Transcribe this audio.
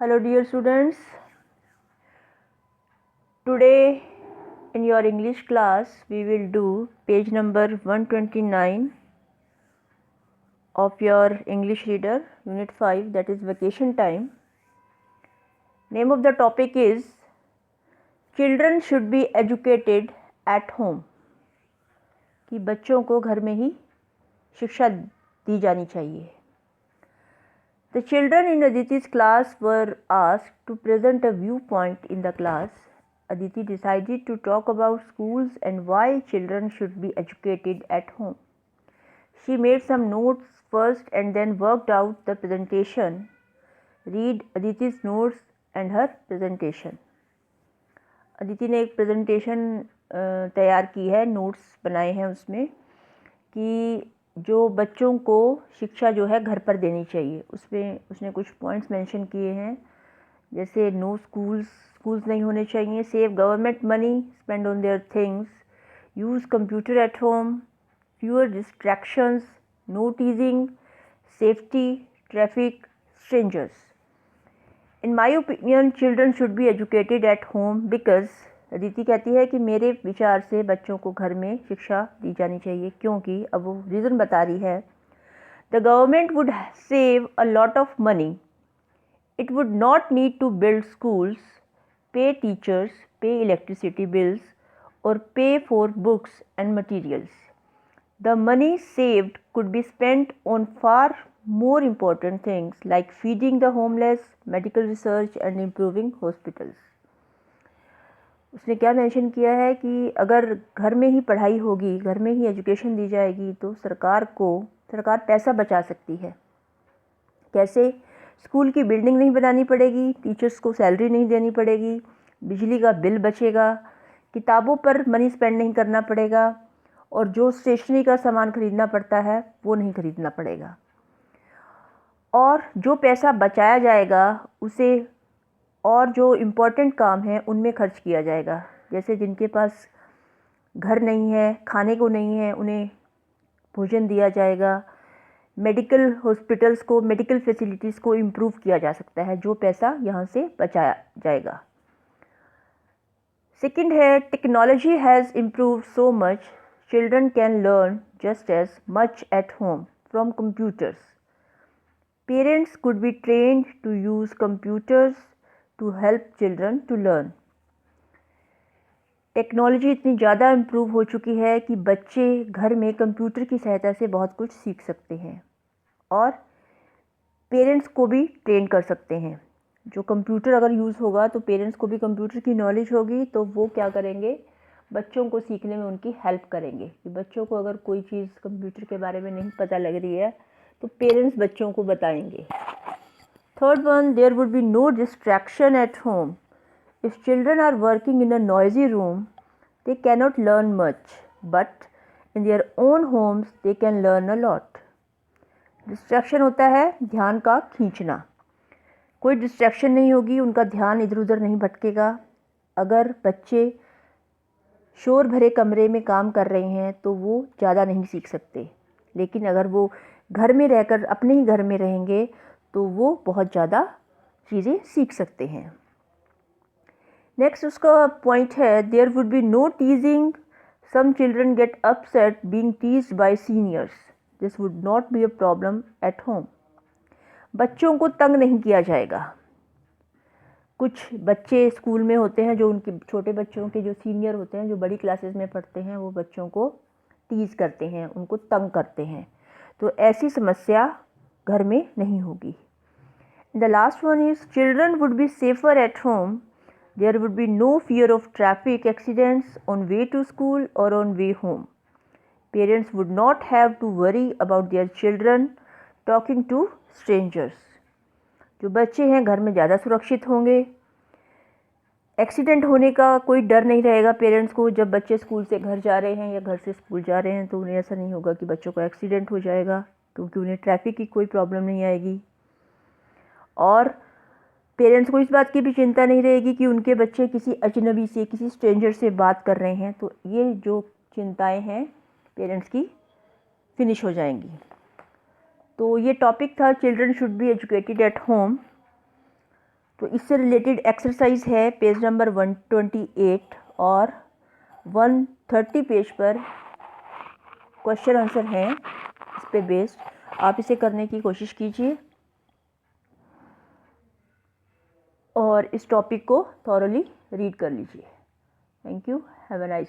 Hello dear students, today in your English class we will do page number 129 of your English reader unit 5, that is vacation time. Name of the topic is Children should be educated at home, कि बच्चों को घर में ही शिक्षा दी जानी चाहिए. The children in Aditi's class were asked to present a viewpoint in the class. Aditi decided to talk about schools and why children should be educated at home. She made some notes first and then worked out the presentation. Read Aditi's notes and her presentation. Aditi ने एक presentation तैयार की है, notes बनाए हैं उसमें कि जो बच्चों को शिक्षा जो है घर पर देनी चाहिए. उसमें उसने कुछ पॉइंट्स मेंशन किए हैं, जैसे नो स्कूल्स नहीं होने चाहिए, save government money, spend on their things, use computer at home, fewer distractions, no teasing, safety, traffic, strangers. In my opinion, children should be educated at home because Aditi कहती है कि मेरे विचार से बच्चों को घर में शिक्षा दी जानी चाहिए, क्योंकि अब वो रीज़न बता रही है. The government would save a lot of money. It would not need to build schools, pay teachers, pay electricity bills, or pay for books and materials. The money saved could be spent on far more important things like feeding the homeless, medical research and improving hospitals. उसने क्या mention किया है कि अगर घर में ही पढ़ाई होगी, घर में ही एजुकेशन दी जाएगी तो सरकार पैसा बचा सकती है. कैसे? स्कूल की बिल्डिंग नहीं बनानी पड़ेगी, टीचर्स को सैलरी नहीं देनी पड़ेगी, बिजली का बिल बचेगा, किताबों पर मनी स्पेंड नहीं करना पड़ेगा, और जो स्टेशनरी का सामान खरीदना पड़ता है वो नहीं खरीदना पड़ेगा. और जो पैसा बचाया जाएगा उसे और जो इम्पोर्टेंट काम है उनमें खर्च किया जाएगा. जैसे जिनके पास घर नहीं है, खाने को नहीं है, उन्हें भोजन दिया जाएगा. मेडिकल हॉस्पिटल्स को, मेडिकल फैसिलिटीज़ को इम्प्रूव किया जा सकता है, जो पैसा यहाँ से बचाया जाएगा. सेकंड है, technology has improved so much, children can learn just as much at home from computers. Parents could be trained to use computers to help children to learn. Technology इतनी ज़्यादा इम्प्रूव हो चुकी है कि बच्चे घर में कंप्यूटर की सहायता से बहुत कुछ सीख सकते हैं और पेरेंट्स को भी ट्रेन कर सकते हैं. जो कंप्यूटर अगर यूज़ होगा तो पेरेंट्स को भी कंप्यूटर की नॉलेज होगी, तो वो क्या करेंगे, बच्चों को सीखने में उनकी हेल्प करेंगे. कि बच्चों को अगर कोई चीज़ कंप्यूटर के बारे में नहीं पता लग रही है तो पेरेंट्स बच्चों को बताएंगे. Third one, there would be no distraction at home. If children are working in a noisy room they cannot learn much, but in their own homes they can learn a lot. Distraction होता है ध्यान का खींचना. कोई distraction नहीं होगी, उनका ध्यान इधर उधर नहीं भटकेगा. अगर बच्चे शोर भरे कमरे में काम कर रहे हैं तो वो ज़्यादा नहीं सीख सकते, लेकिन अगर वो घर में रहकर अपने ही घर में रहेंगे तो वो बहुत ज़्यादा चीज़ें सीख सकते हैं. नेक्स्ट उसका पॉइंट है, there would be no teasing. Some children get upset being teased by seniors. This would not be a problem at home. बच्चों को तंग नहीं किया जाएगा. कुछ बच्चे स्कूल में होते हैं जो उनके छोटे बच्चों के जो सीनियर होते हैं, जो बड़ी क्लासेस में पढ़ते हैं, वो बच्चों को टीज़ करते हैं, उनको तंग करते हैं, तो ऐसी समस्या घर में नहीं होगी. The last one is children would be safer at home. There would be no fear of traffic accidents on way to school और on way home. Parents would not have to worry about their children talking to strangers. जो बच्चे हैं घर में ज़्यादा सुरक्षित होंगे. Accident होने का कोई डर नहीं रहेगा पेरेंट्स को. जब बच्चे स्कूल से घर जा रहे हैं या घर से स्कूल जा रहे हैं तो उन्हें ऐसा नहीं होगा कि बच्चों को एक्सीडेंट हो जाएगा, क्योंकि उन्हें ट्रैफिक की कोई प्रॉब्लम नहीं आएगी. और पेरेंट्स को इस बात की भी चिंता नहीं रहेगी कि उनके बच्चे किसी अजनबी से, किसी स्ट्रेंजर से बात कर रहे हैं. तो ये जो चिंताएँ हैं पेरेंट्स की फिनिश हो जाएंगी. तो ये टॉपिक था children should be educated at home. तो इससे रिलेटेड एक्सरसाइज है पेज नंबर 128 और 130 पेज पर क्वेश्चन आंसर हैं इस पे बेस्ड। आप इसे करने की कोशिश कीजिए और इस टॉपिक को थॉरली रीड कर लीजिए। Thank you, have a nice day.